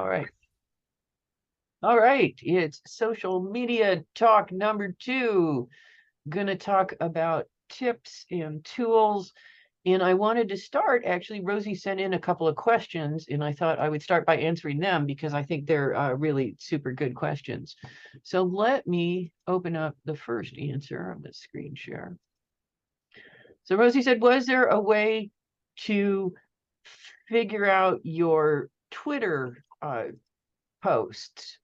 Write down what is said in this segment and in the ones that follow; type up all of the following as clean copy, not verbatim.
All right. All right. It's social media talk number 2. Gonna talk about tips and tools. And I wanted to start, actually, Rosie sent in a couple of questions, and I thought I would start by answering them because I think they're really super good questions. So let me open up the first answer on the screen share. So Rosie said, was there a way to figure out your Twitter posts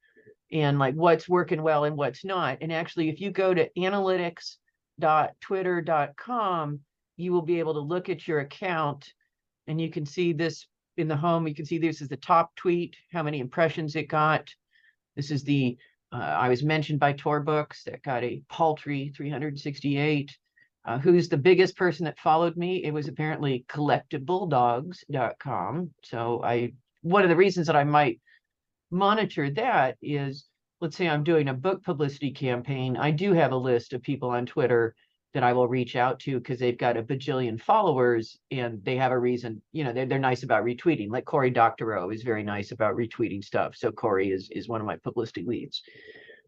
and like what's working well and what's not? And actually, if you go to analytics.twitter.com, you will be able to look at your account and you can see this in the home. You can see this is the top tweet, how many impressions it got. This is the, I was mentioned by Tor Books that got a paltry 368. Who's the biggest person that followed me? It was apparently collectedbulldogs.com. So one of the reasons that I might monitor that is, let's say I'm doing a book publicity campaign. I do have a list of people on Twitter that I will reach out to because they've got a bajillion followers and they have a reason, they're nice about retweeting. Like Cory Doctorow is very nice about retweeting stuff. So Cory is one of my publicity leads.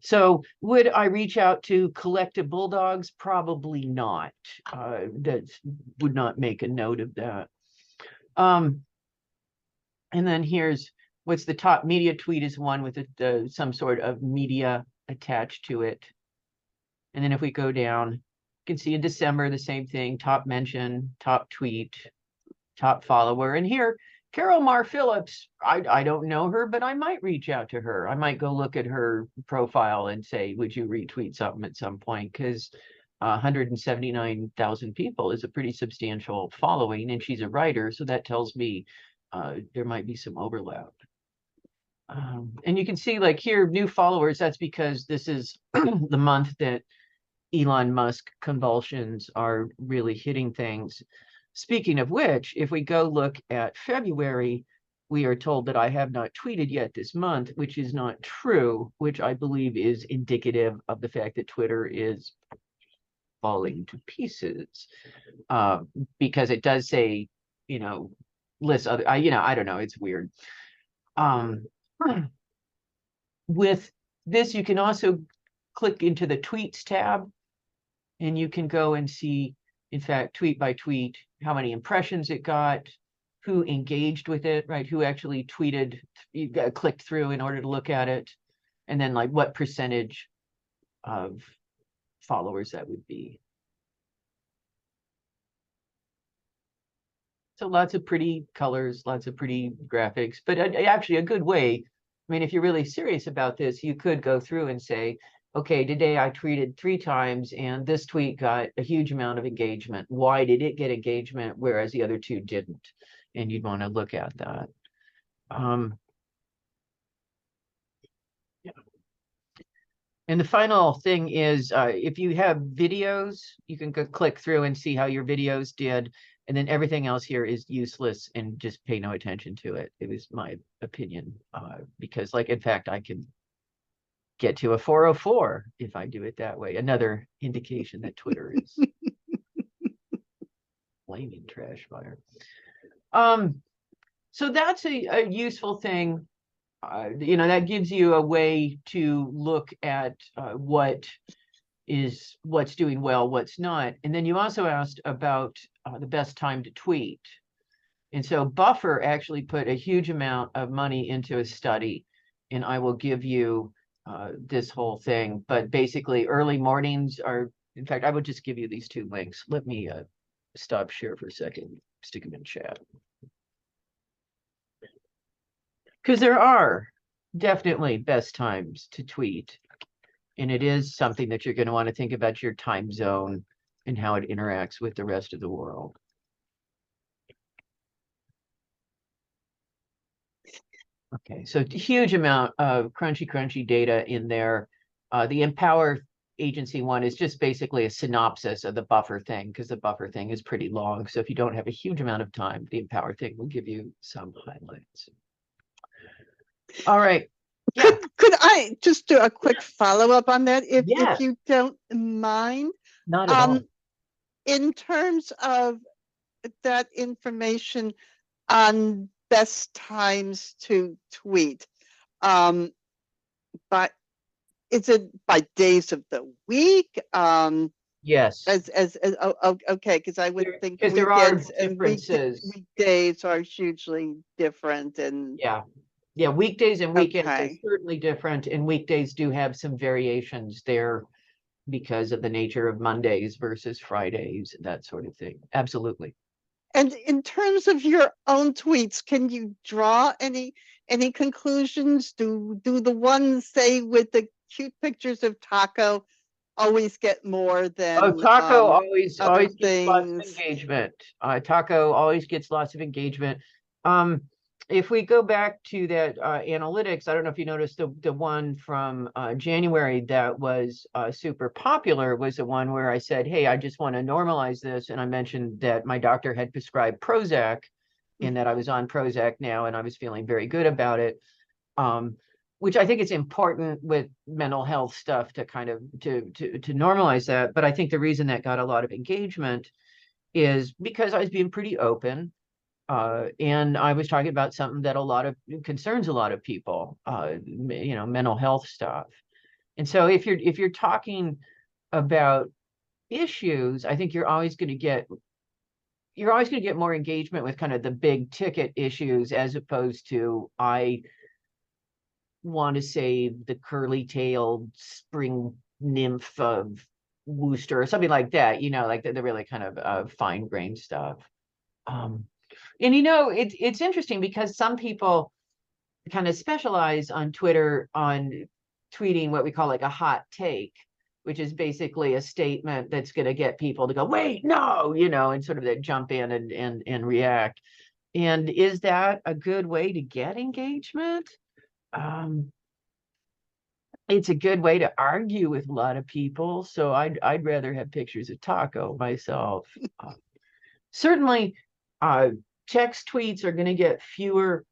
So would I reach out to Collected Bulldogs? Probably not. That would not make a note of that. And then here's what's the top media tweet is one with some sort of media attached to it. And then if we go down, you can see in December, the same thing, top mention, top tweet, top follower. And here, Carol Mar Phillips, I don't know her, but I might reach out to her. I might go look at her profile and say, would you retweet something at some point? Because 179,000 people is a pretty substantial following, and she's a writer. So that tells me there might be some overlap. And you can see like here, new followers, that's because this is the month that Elon Musk convulsions are really hitting things. Speaking of which, if we go look at February, we are told that I have not tweeted yet this month, which is not true, which I believe is indicative of the fact that Twitter is falling to pieces. Because it does say, list other, I don't know, it's weird. With this, you can also click into the tweets tab and you can go and see, in fact, tweet by tweet, how many impressions it got, who engaged with it, right? Who actually tweeted, you clicked through in order to look at it, and then like what percentage of followers that would be. So lots of pretty colors, lots of pretty graphics, but actually a good way. I mean, if you're really serious about this, you could go through and say, okay, today I tweeted 3 times and this tweet got a huge amount of engagement. Why did it get engagement, whereas the other 2 didn't? And you'd want to look at that. Yeah. And the final thing is, if you have videos, you can go click through and see how your videos did. And then everything else here is useless and just pay no attention to it. It was my opinion, because like, in fact, I can get to a 404 if I do it that way. Another indication that Twitter is flaming trash fire. So that's a useful thing. That gives you a way to look at what's doing well, what's not. And then you also asked about the best time to tweet. And so Buffer actually put a huge amount of money into a study, and I will give you this whole thing. But basically, early mornings are, in fact, I would just give you these 2 links. Let me stop share for a second, stick them in chat. Because there are definitely best times to tweet. And it is something that you're going to want to think about your time zone and how it interacts with the rest of the world. Okay, so huge amount of crunchy data in there. The Empower agency one is just basically a synopsis of the Buffer thing, because the Buffer thing is pretty long. So if you don't have a huge amount of time, the Empower thing will give you some highlights. All right. Yeah. Could I just do a quick follow-up on that, if Yes. you don't mind? Not at all. In terms of that information on best times to tweet, But is it by days of the week? Yes, Okay, because I would think because there are weekends and differences. weekdays are hugely different. And Yeah. Yeah, weekdays and weekends are okay. certainly different, and weekdays do have some variations there because of the nature of Mondays versus Fridays, that sort of thing. Absolutely. And in terms of your own tweets, can you draw any conclusions? Do the ones say with the cute pictures of Taco always get more Oh, than Taco always other gets lots of things? engagement. Taco always gets lots of engagement. Um, if we go back to that analytics, I don't know if you noticed the one from January that was super popular was the one where I said, "Hey, I just want to normalize this," and I mentioned that my doctor had prescribed Prozac, and that I was on Prozac now, and I was feeling very good about it. Um, which I think it's important with mental health stuff to kind of to normalize that. But I think the reason that got a lot of engagement is because I was being pretty open. And I was talking about something that a lot of concerns a lot of people, mental health stuff. And so if you're talking about issues, I think you're always going to get more engagement with kind of the big ticket issues as opposed to I want to save the curly-tailed spring nymph of Worcester or something like that, like the really kind of fine-grained stuff. Um, and it's interesting because some people kind of specialize on Twitter on tweeting what we call like a hot take, which is basically a statement that's going to get people to go, wait, no, and sort of that jump in and react. And is that a good way to get engagement? Um, it's a good way to argue with a lot of people. So I'd rather have pictures of Taco myself. Uh, Certainly, uh, text tweets are going to get fewer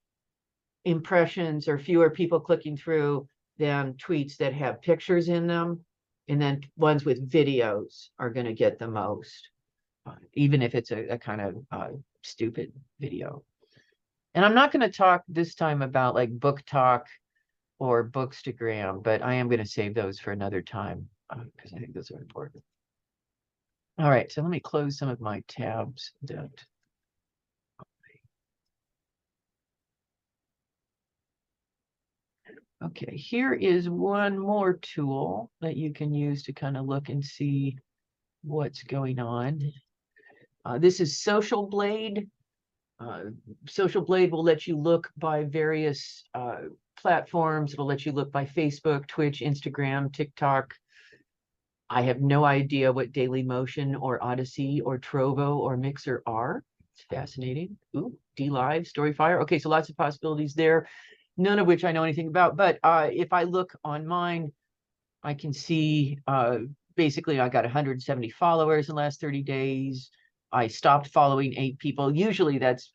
impressions or fewer people clicking through than tweets that have pictures in them. And then ones with videos are going to get the most, even if it's a kind of stupid video. And I'm not going to talk this time about like book talk or Bookstagram, but I am going to save those for another time because I think those are important. All right, so let me close some of my tabs. Okay, here is one more tool that you can use to kind of look and see what's going on. This is Social Blade. Social Blade will let you look by various platforms. It'll let you look by Facebook, Twitch, Instagram, TikTok. I have no idea what Daily Motion or Odyssey or Trovo or Mixer are. It's fascinating. Ooh, DLive, Storyfire. Okay, so lots of possibilities there, none of which I know anything about. But if I look on mine, I can see basically I got 170 followers in the last 30 days. I stopped following 8 people. Usually that's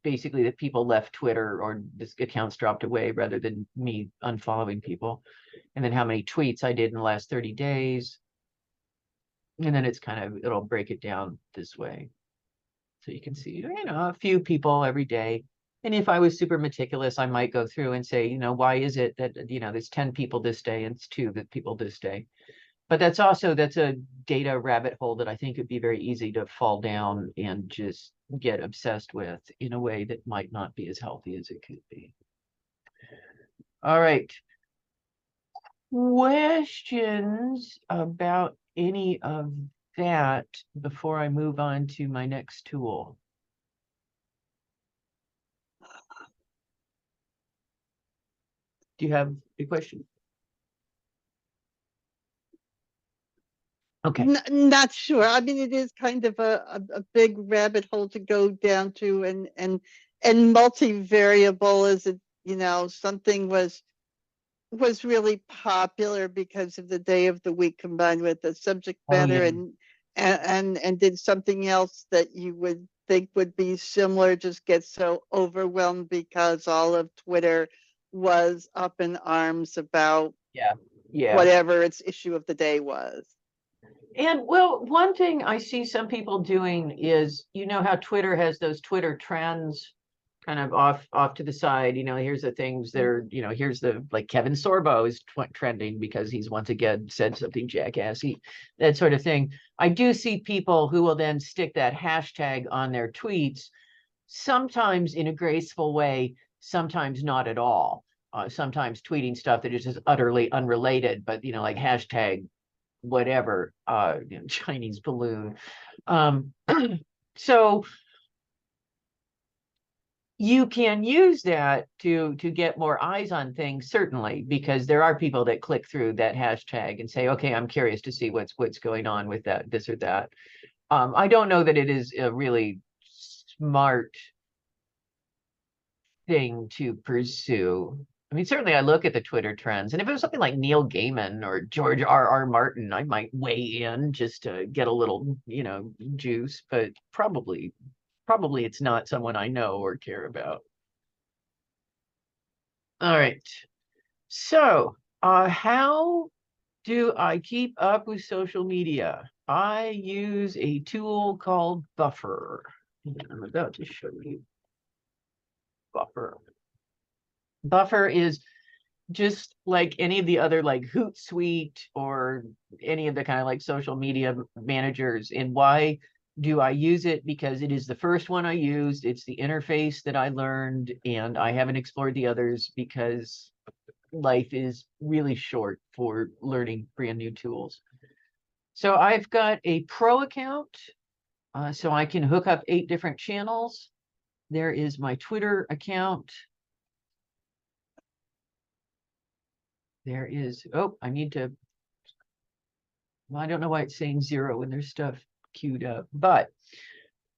basically that people left Twitter or this accounts dropped away rather than me unfollowing people. And then how many tweets I did in the last 30 days. And then it'll break it down this way. So you can see, a few people every day. And if I was super meticulous, I might go through and say, why is it that, there's 10 people this day and it's 2 people this day. But that's a data rabbit hole that I think would be very easy to fall down and just get obsessed with in a way that might not be as healthy as it could be. All right. Questions about any of that before I move on to my next tool? Do you have a question? Okay. Not sure. I mean, it is kind of a big rabbit hole to go down to, and multivariable is it, something was really popular because of the day of the week combined with the subject Oh, matter, yeah. and did something else that you would think would be similar just get so overwhelmed because all of Twitter was up in arms about Yeah. Yeah. whatever its issue of the day was. And well, one thing I see some people doing is, how Twitter has those Twitter trends. kind of off to the side. Here's the things that are, here's the, like, Kevin Sorbo is trending because he's once again said something jackassy, that sort of thing. I do see people who will then stick that hashtag on their tweets, sometimes in a graceful way, sometimes not at all. Sometimes tweeting stuff that is just utterly unrelated, but like hashtag whatever, Chinese balloon. Um, so you can use that to get more eyes on things, certainly, because there are people that click through that hashtag and say, okay, I'm curious to see what's going on with that, this or that. I don't know that it is a really smart thing to pursue. I mean, certainly I look at the Twitter trends, and if it was something like Neil Gaiman or George R. Martin, I might weigh in just to get a little, juice, but probably it's not someone I know or care about. All right. So, how do I keep up with social media? I use a tool called Buffer. I'm about to show you Buffer. Buffer is just like any of the other, like Hootsuite or any of the kind of like social media managers. And why do I use it? Because it is the first one I used. It's the interface that I learned, and I haven't explored the others because life is really short for learning brand new tools. So I've got a pro account, so I can hook up 8 different channels. There is my Twitter account. There is, oh, I need to, well, I don't know why it's saying 0 when there's stuff queued up, but,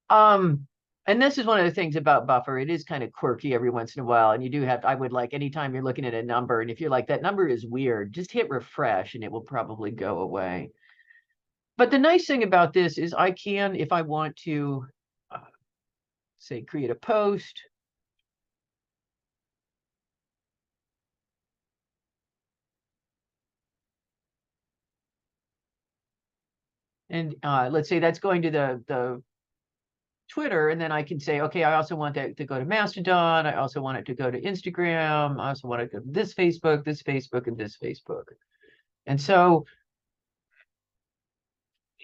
and this is one of the things about Buffer. It is kind of quirky every once in a while. And you do have, I would like, anytime you're looking at a number, and if you're like, that number is weird, just hit refresh and it will probably go away. But the nice thing about this is I can, if I want to, say, create a post. And let's say that's going to the Twitter, and then I can say, okay, I also want that to go to Mastodon. I also want it to go to Instagram. I also want it to go to this Facebook, and this Facebook. And so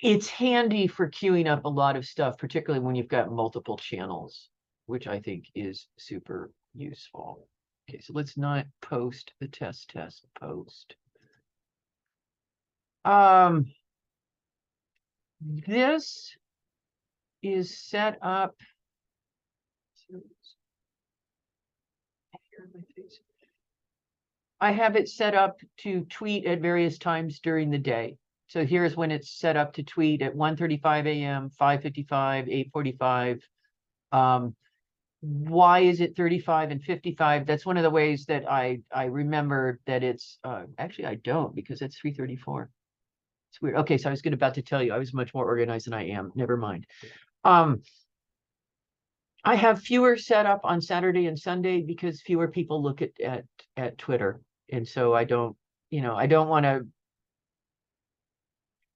it's handy for queuing up a lot of stuff, particularly when you've got multiple channels, which I think is super useful. Okay, so let's not post the test post. This is set up. I have it set up to tweet at various times during the day. So here's when it's set up to tweet at 1:35 a.m., 5:55, 8:45. Why is it 35 and 55? That's one of the ways that I remember that it's, actually I don't, because it's 3:34. It's weird. Okay, so I was about to tell you I was much more organized than I am. Never mind. I have fewer set up on Saturday and Sunday because fewer people look at Twitter. And so I don't, I don't want to,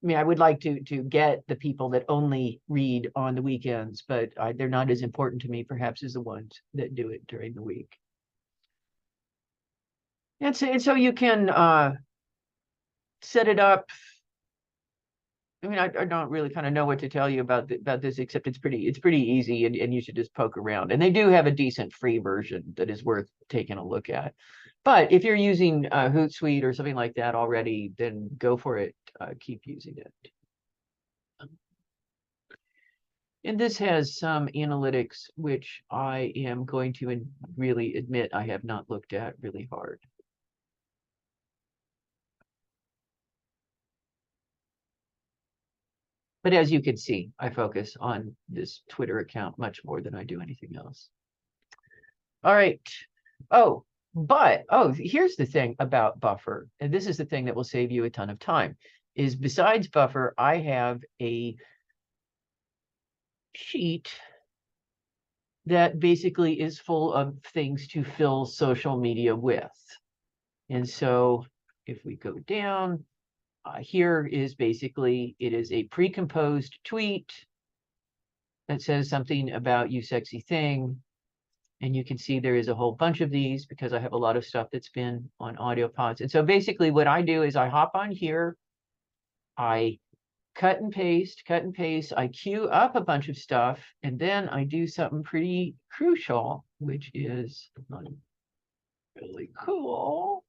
I mean, I would like to get the people that only read on the weekends, but they're not as important to me perhaps as the ones that do it during the week. And so you can set it up. I mean, I don't really kind of know what to tell you about this, except it's pretty easy, and you should just poke around. And they do have a decent free version that is worth taking a look at. But if you're using Hootsuite or something like that already, then go for it. Keep using it. And this has some analytics, which I am going to really admit I have not looked at really hard. But as you can see, I focus on this Twitter account much more than I do anything else. All right. Oh, here's the thing about Buffer, and this is the thing that will save you a ton of time, is besides Buffer, I have a sheet that basically is full of things to fill social media with. And so if we go down, here is basically, it is a pre-composed tweet that says something about you sexy thing. And you can see there is a whole bunch of these because I have a lot of stuff that's been on audio pods. And so basically what I do is I hop on here, I cut and paste, I queue up a bunch of stuff, and then I do something pretty crucial, which is really cool.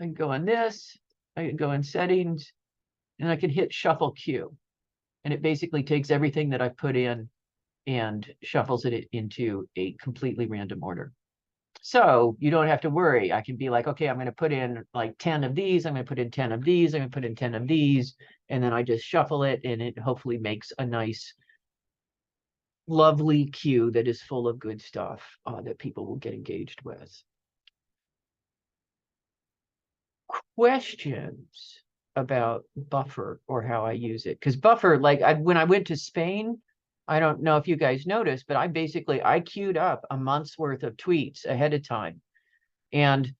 I can go on this, I can go in settings, and I can hit shuffle queue. And it basically takes everything that I've put in and shuffles it into a completely random order. So you don't have to worry. I can be like, okay, I'm going to put in like 10 of these. I'm going to put in 10 of these. I'm going to put in 10 of these. And then I just shuffle it and it hopefully makes a nice, lovely queue that is full of good stuff that people will get engaged with. Questions about Buffer or how I use it? Because Buffer, like when I went to Spain, I don't know if you guys noticed, but I queued up a month's worth of tweets ahead of time. And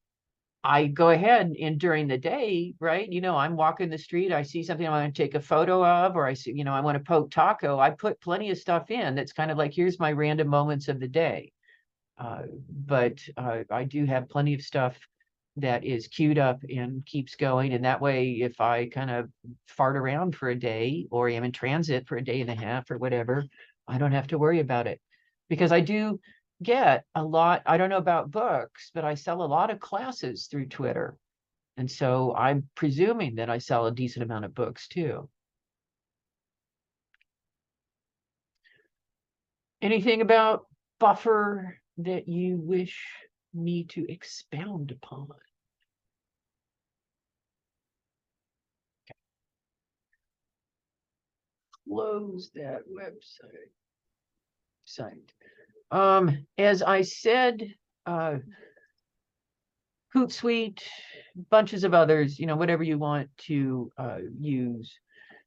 I go ahead and during the day, right? I'm walking the street, I see something I want to take a photo of, or I see, I want to poke taco. I put plenty of stuff in that's kind of like, here's my random moments of the day. But I do have plenty of stuff that is queued up and keeps going. And that way, if I kind of fart around for a day or am in transit for a day and a half or whatever, I don't have to worry about it. Because I do get a lot, I don't know about books, but I sell a lot of classes through Twitter. And so I'm presuming that I sell a decent amount of books too. Anything about Buffer that you wish me to expound upon? Close that website. As I said, Hootsuite, bunches of others, whatever you want to use.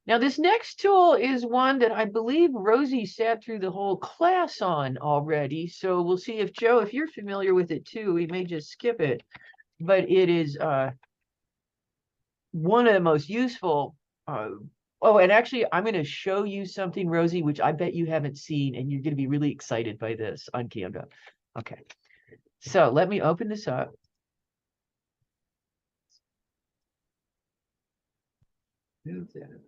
Now, this next tool is one that I believe Rosie sat through the whole class on already. So we'll see if Joe, if you're familiar with it too, we may just skip it. But it is one of the most useful. Oh, and actually, I'm going to show you something, Rosie, which I bet you haven't seen, and you're going to be really excited by this on Canva. Okay, so let me open this up. Move that.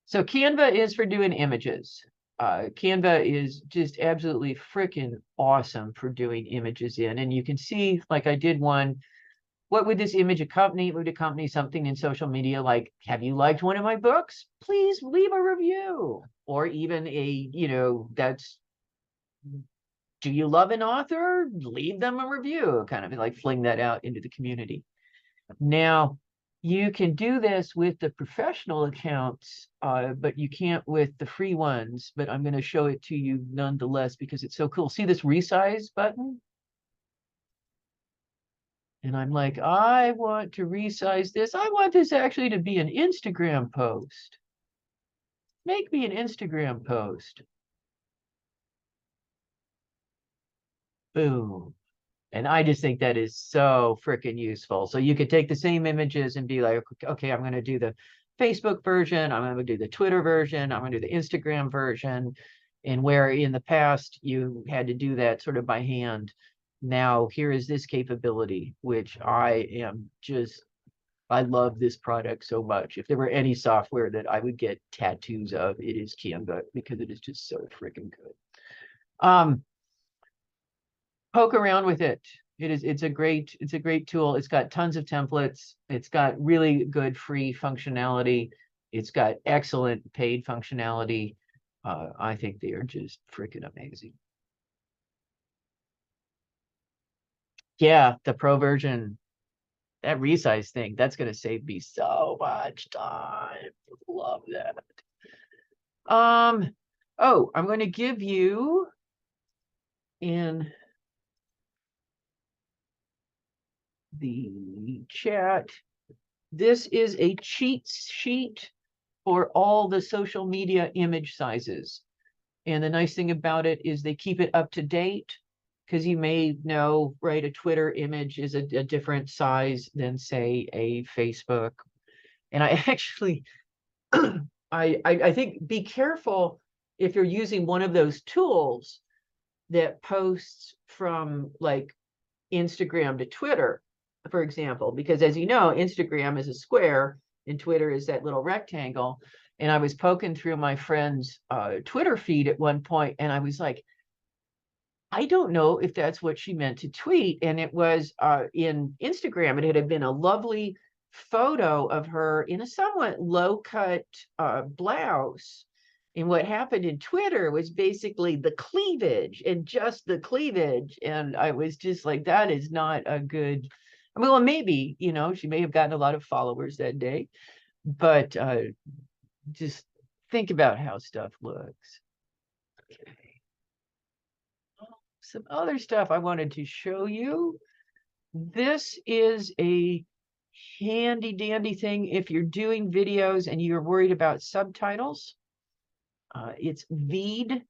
So Canva is for doing images. Canva is just absolutely freaking awesome for doing images in. And you can see, like I did one, what would this image accompany? It would accompany something in social media like, have you liked one of my books? Please leave a review. Or even that's, do you love an author? Leave them a review, kind of like fling that out into the community. Now, you can do this with the professional accounts, but you can't with the free ones. But I'm going to show it to you nonetheless because it's so cool. See this resize button? And I'm like, I want to resize this. I want this actually to be an Instagram post. Make me an Instagram post. Boom. And I just think that is so freaking useful. So you could take the same images and be like, okay, I'm going to do the Facebook version. I'm going to do the Twitter version. I'm going to do the Instagram version. And where in the past you had to do that sort of by hand, now here is this capability, which I love this product so much. If there were any software that I would get tattoos of, it is Canva because it is just so freaking good. Poke around with it. It's a great tool. It's got tons of templates. It's got really good free functionality. It's got excellent paid functionality. I think they are just freaking amazing. Yeah, the pro version, that resize thing, that's going to save me so much time. Love that. Oh, I'm going to give you in the chat. This is a cheat sheet for all the social media image sizes. And the nice thing about it is they keep it up to date, because you may know, right, a Twitter image is a different size than, say, a Facebook. And I actually, I think be careful if you're using one of those tools that posts from like Instagram to Twitter, for example, because as you know, Instagram is a square and Twitter is that little rectangle. And I was poking through my friend's Twitter feed at one point, and I was like, I don't know if that's what she meant to tweet. And it was in Instagram, it had been a lovely photo of her in a somewhat low cut blouse. And what happened in Twitter was basically the cleavage and just the cleavage. And I was just like, that is not a good, I mean, well, maybe, you know, she may have gotten a lot of followers that day, but just think about how stuff looks. Okay. Some other stuff I wanted to show you. This is a handy dandy thing if you're doing videos and you're worried about subtitles. It's veed.io,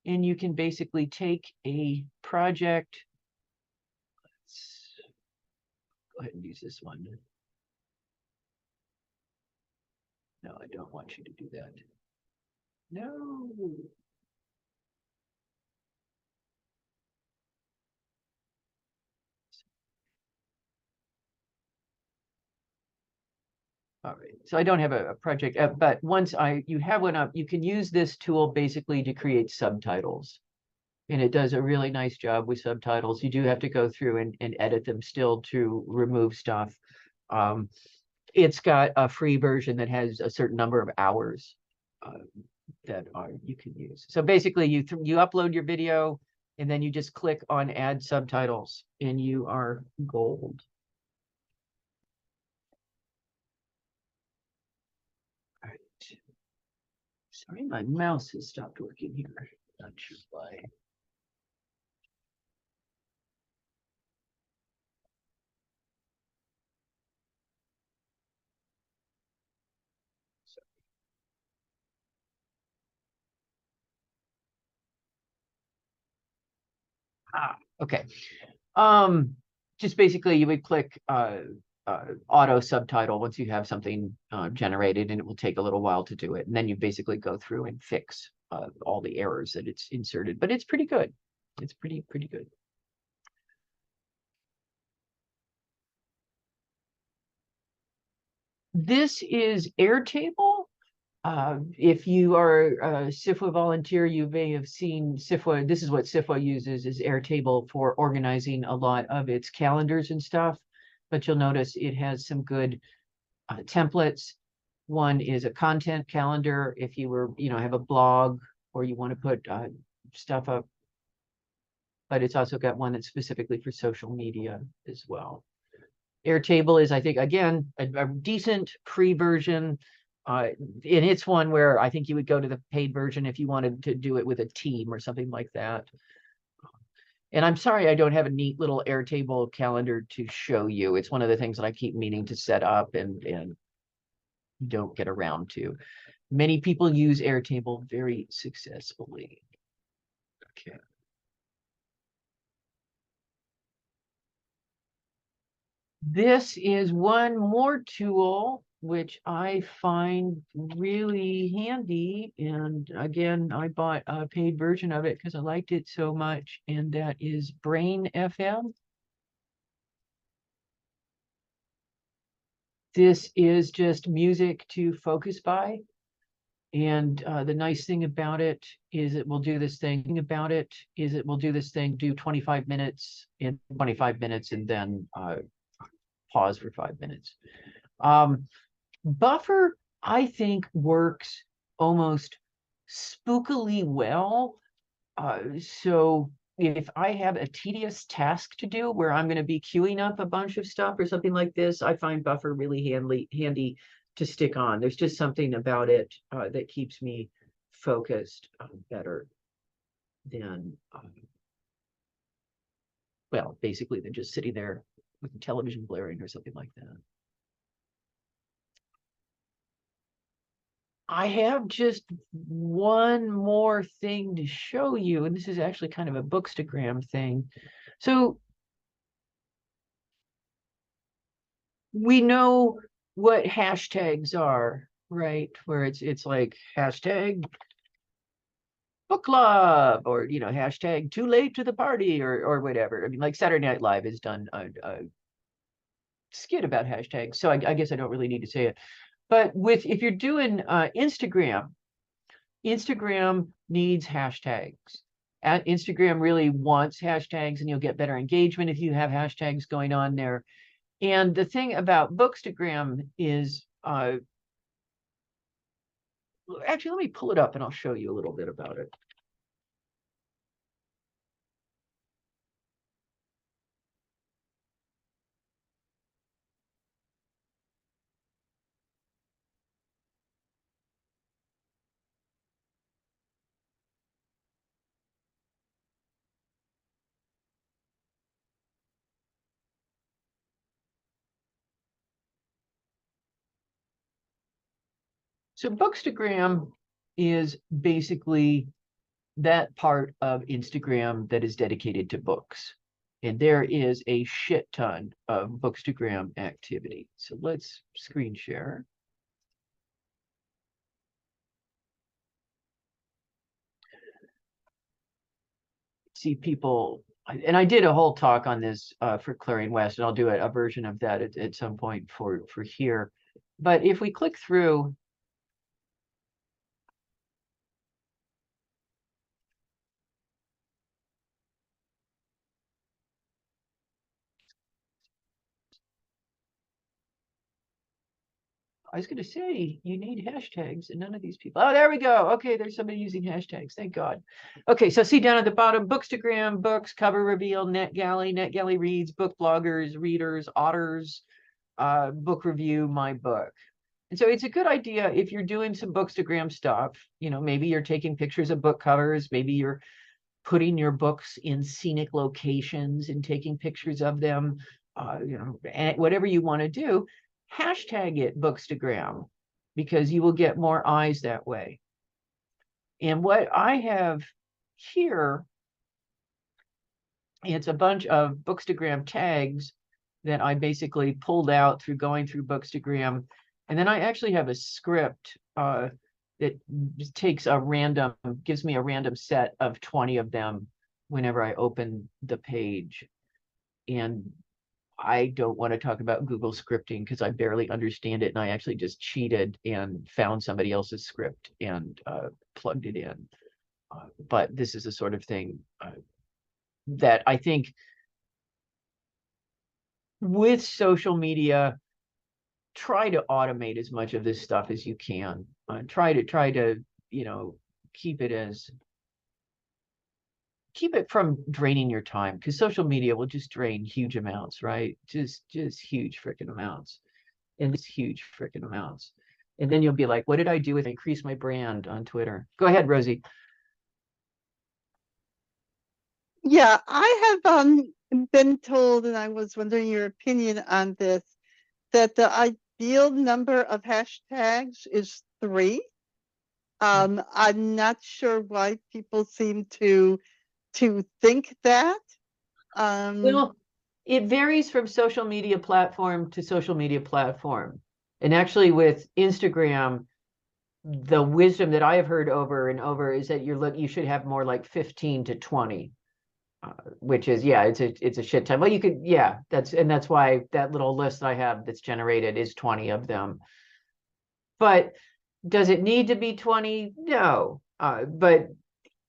and you can basically take a project. Let's go ahead and use this one. No, I don't want you to do that. No. All right, so I don't have a project, but once you have one up, you can use this tool basically to create subtitles. And it does a really nice job with subtitles. You do have to go through and edit them still to remove stuff. It's got a free version that has a certain number of hours that you can use. So basically you upload your video and then you just click on add subtitles and you are gold. All right. Sorry, my mouse has stopped working here. Not sure why. Okay. Just basically you would click auto subtitle once you have something generated, and it will take a little while to do it. And then you basically go through and fix all the errors that it's inserted, but it's pretty good. It's pretty good. This is Airtable. If you are a SIFWA volunteer, you may have seen SIFWA. This is what SIFWA uses, is Airtable, for organizing a lot of its calendars and stuff. But you'll notice it has some good templates. One is a content calendar if you were, you know, have a blog or you want to put stuff up. But it's also got one that's specifically for social media as well. Airtable is, I think, again, a decent free version. And it's one where I think you would go to the paid version if you wanted to do it with a team or something like that. And I'm sorry I don't have a neat little Airtable calendar to show you. It's one of the things that I keep meaning to set up and don't get around to. Many people use Airtable very successfully. Okay. This is one more tool which I find really handy. And again, I bought a paid version of it because I liked it so much. And that is Brain FM. This is just music to focus by. And the nice thing about it is it will do this thing do 25 minutes in 25 minutes and then pause for 5 minutes. Buffer, I think, works almost spookily well. So if I have a tedious task to do where I'm going to be queuing up a bunch of stuff or something like this, I find Buffer really handy to stick on. There's just something about it that keeps me focused better than, well, basically than just sitting there with the television blaring or something like that. I have just one more thing to show you, and this is actually kind of a Bookstagram thing. So we know what hashtags are, right? Where it's like hashtag book club, or hashtag too late to the party, or whatever. I mean, like Saturday Night Live has done a skit about hashtags, so I guess I don't really need to say it. But if you're doing Instagram needs hashtags. Instagram really wants hashtags, and you'll get better engagement if you have hashtags going on there. And the thing about Bookstagram is, actually, let me pull it up and I'll show you a little bit about it. So Bookstagram is basically that part of Instagram that is dedicated to books. And there is a shit ton of Bookstagram activity. So let's screen share. See people, and I did a whole talk on this for Clearing West, and I'll do a version of that at some point for here. But if we click through, I was going to say you need hashtags, and none of these people. Oh, there we go. Okay, there's somebody using hashtags. Thank God. Okay, so see down at the bottom: Bookstagram, books, cover reveal, NetGalley reads, book bloggers, readers, authors, book review, my book. And so it's a good idea if you're doing some Bookstagram stuff. Maybe you're taking pictures of book covers. Maybe you're putting your books in scenic locations and taking pictures of them. And whatever you want to do, hashtag it Bookstagram, because you will get more eyes that way. And what I have here, it's a bunch of Bookstagram tags that I basically pulled out through going through Bookstagram. And then I actually have a script that just gives me a random set of 20 of them whenever I open the page. And I don't want to talk about Google scripting because I barely understand it. And I actually just cheated and found somebody else's script and plugged it in. But this is the sort of thing that I think with social media, try to automate as much of this stuff as you can. Try to keep it from draining your time, because social media will just drain huge amounts, right? Just huge freaking amounts, and just huge freaking amounts. And then you'll be like, what did I do with increase my brand on Twitter? Go ahead, Rosie. Yeah, I have been told, and I was wondering your opinion on this, that the ideal number of hashtags is 3. I'm not sure why people seem to think that. Well, it varies from social media platform to social media platform. And actually with Instagram, the wisdom that I have heard over and over is that you should have more like 15 to 20, which is, yeah, it's a shit ton. Well, you could, yeah, that's why that little list I have that's generated is 20 of them. But does it need to be 20? No. But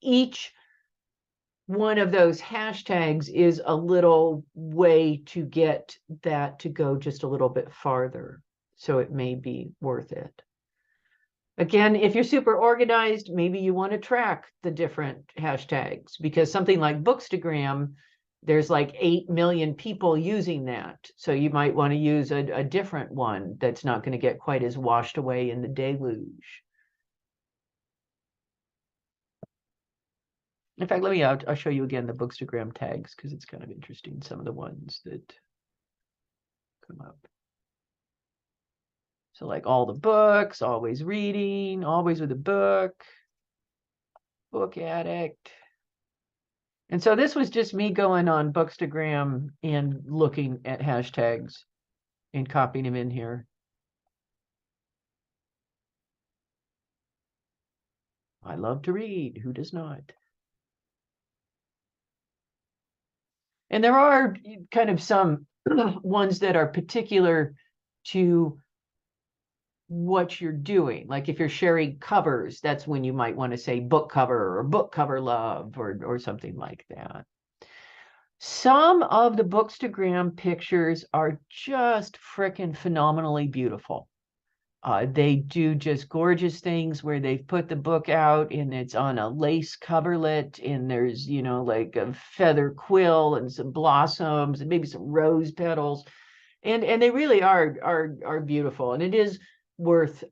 each one of those hashtags is a little way to get that to go just a little bit farther. So it may be worth it. Again, if you're super organized, maybe you want to track the different hashtags, because something like Bookstagram, there's like 8 million people using that. So you might want to use a different one that's not going to get quite as washed away in the deluge. In fact, I'll show you again the Bookstagram tags, because it's kind of interesting, some of the ones that come up. So like all the books, always reading, always with a book, book addict. And so this was just me going on Bookstagram and looking at hashtags and copying them in here. I love to read. Who does not? And there are kind of some ones that are particular to what you're doing. Like if you're sharing covers, that's when you might want to say book cover or book cover love or something like that. Some of the Bookstagram pictures are just freaking phenomenally beautiful. They do just gorgeous things where they've put the book out and it's on a lace coverlet and there's, like a feather quill and some blossoms and maybe some rose petals. And they really are beautiful. And it is worth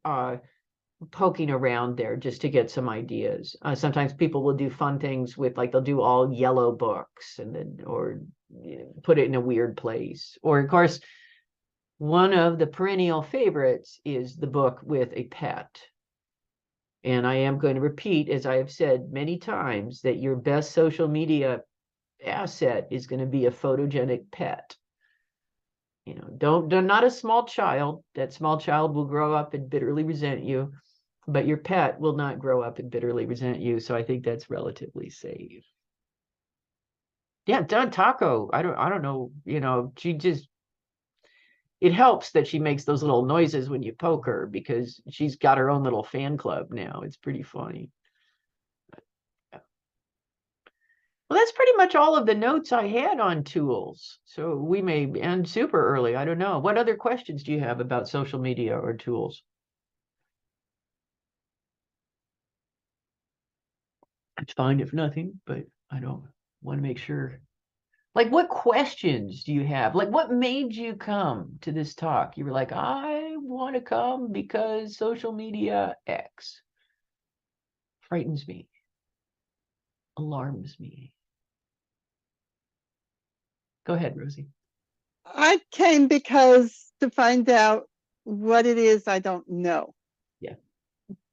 poking around there just to get some ideas. Sometimes people will do fun things with like they'll do all yellow books and then or put it in a weird place. Or of course, one of the perennial favorites is the book with a pet. And I am going to repeat, as I have said many times, that your best social media asset is going to be a photogenic pet. Don't not a small child. That small child will grow up and bitterly resent you, but your pet will not grow up and bitterly resent you. So I think that's relatively safe. Yeah, Don Taco. I don't know, she just it helps that she makes those little noises when you poke her because she's got her own little fan club now. It's pretty funny. Well, that's pretty much all of the notes I had on tools. So we may end super early. I don't know. What other questions do you have about social media or tools? It's fine if nothing, but I don't want to make sure. Like, what questions do you have? Like, what made you come to this talk? You were like, I want to come because social media X frightens me, alarms me. Go ahead, Rosie. I came because to find out what it is I don't know, Yeah.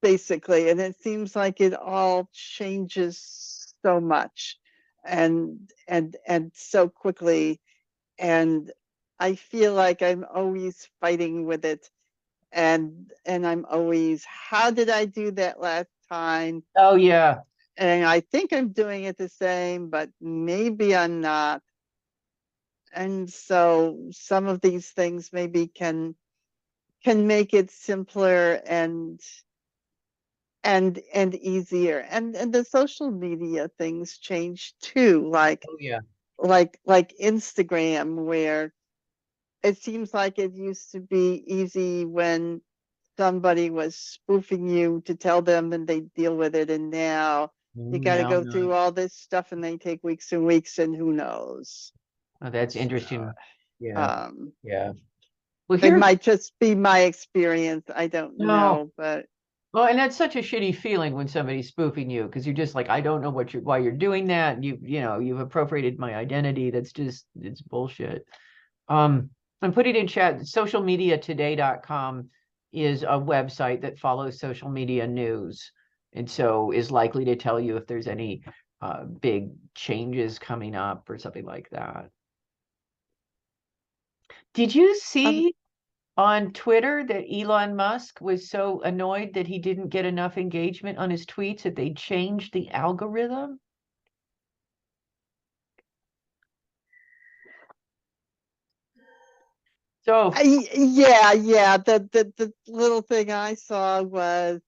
basically. And it seems like it all changes so much and so quickly. And I feel like I'm always fighting with it. And I'm always, how did I do that last time? Oh, yeah. And I think I'm doing it the same, but maybe I'm not. And so some of these things maybe can make it simpler and easier. And the social media things change too, Oh, yeah. like Instagram, where it seems like it used to be easy when somebody was spoofing you to tell them and they deal with it, and now you got to Now, go no. through all this stuff and they take weeks and weeks and who knows. Oh, that's So, interesting. Yeah. um Yeah. Well, it here's might just be my experience, I don't no. know, but Well, and that's such a shitty feeling when somebody's spoofing you because you're just like, I don't know why you're doing that. You've appropriated my identity. That's just it's bullshit. I'm putting in chat, socialmediatoday.com is a website that follows social media news. And so is likely to tell you if there's any big changes coming up or something like that. Did you um, see on Twitter that Elon Musk was so annoyed that he didn't get enough engagement on his tweets that they changed the algorithm? So, yeah. The little thing I saw was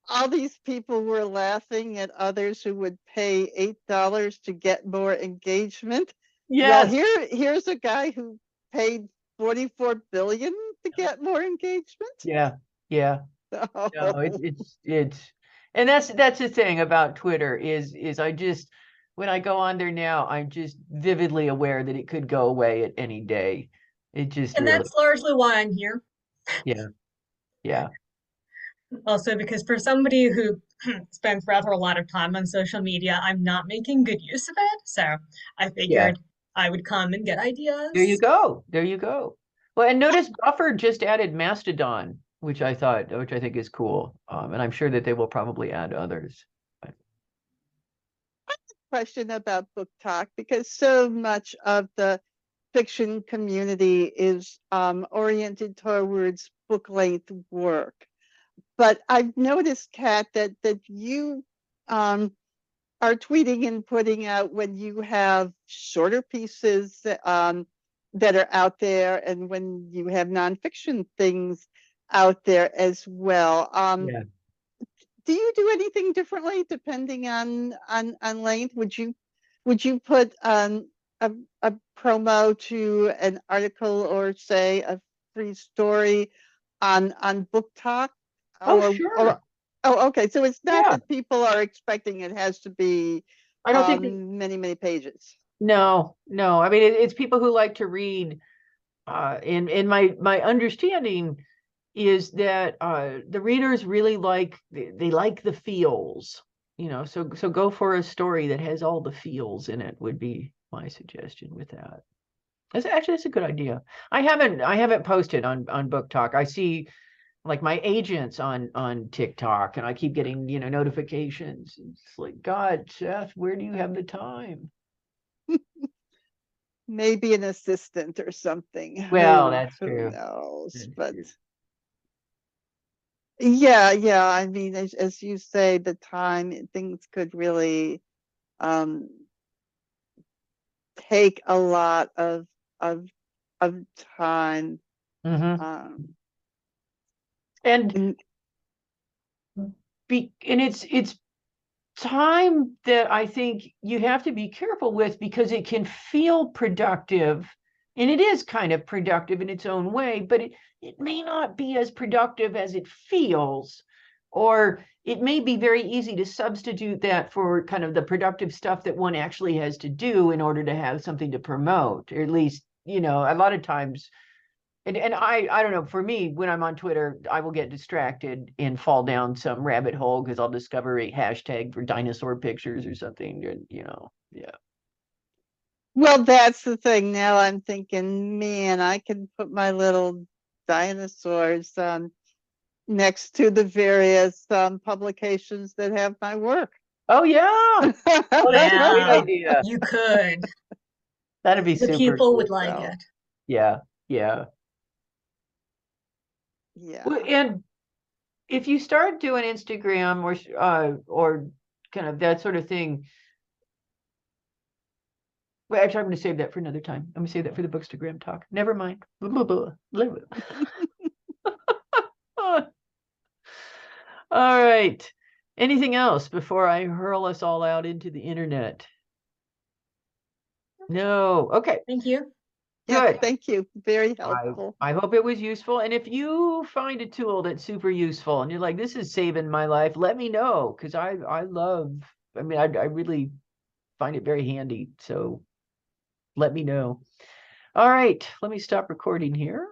all these people were laughing at others who would pay $8 to get more engagement. Well, yes. here's a guy who paid 44 billion to get more engagement. Yeah. Yeah. No, So, and that's the thing about Twitter is I just when I go on there now, I'm just vividly aware that it could go away at any day. It just And really, that's largely why I'm here. yeah, yeah, Also, because for somebody who spends rather a lot of time on social media, I'm not making good use of it. So I yeah. figured I would come and get There you ideas. go. There you go. Well, and notice Buffer just added Mastodon, which I think is cool. And I'm sure that they will probably add others. Question about book talk, because so much of the fiction community is oriented towards book length work. But I've noticed, Kat, that you are tweeting and putting out when you have shorter pieces that are out there, and when you have nonfiction things out there as well. Yeah. Do you do anything differently depending on length? Would you put a, a promo to an article, or say a free story on Book Talk? Oh, sure. Oh, okay. So it's not Yeah. that people are expecting it has to be I don't think many pages. no. I mean, it's people who like to read. And my understanding is that the readers really like they like the feels, so go for a story that has all the feels in it would be my suggestion with that. That's a good idea. I haven't posted on Book Talk. I see like my agents on TikTok, and I keep getting notifications. It's like, God, Seth, where do you have the time? Maybe an assistant or something. Well, that's Who true. knows? That's But true. yeah. I mean, as you say, the time things could really um take a lot of time. Mm-hmm. Um, And and it's time that I think you have to be careful with, because it can feel productive, and it is kind of productive in its own way, but it may not be as productive as it feels, or it may be very easy to substitute that for kind of the productive stuff that one actually has to do in order to have something to promote, or at least, a lot of times. And I don't know, for me, when I'm on Twitter, I will get distracted and fall down some rabbit hole because I'll discover a hashtag for dinosaur pictures or something, and yeah. well, that's the thing. Now I'm thinking, man, I can put my little dinosaurs next to the various publications that have my work. Oh yeah. Oh, that's a great Yeah, idea. you could. That'd be The super people would cool. like So, it. Yeah, yeah. Well, yeah. and if you start doing Instagram or kind of that sort of thing, well, actually, I'm going to save that for another time. I'm going to save that for the Bookstagram talk. Never mind. All right. Anything else before I hurl us all out into the internet? No. Okay. Thank you. Yes, Good. thank you. Very I helpful. I hope it was useful. And if you find a tool that's super useful and you're like, this is saving my life, let me know, because I love. I mean, I really find it very handy. So let me know. All right. Let me stop recording here.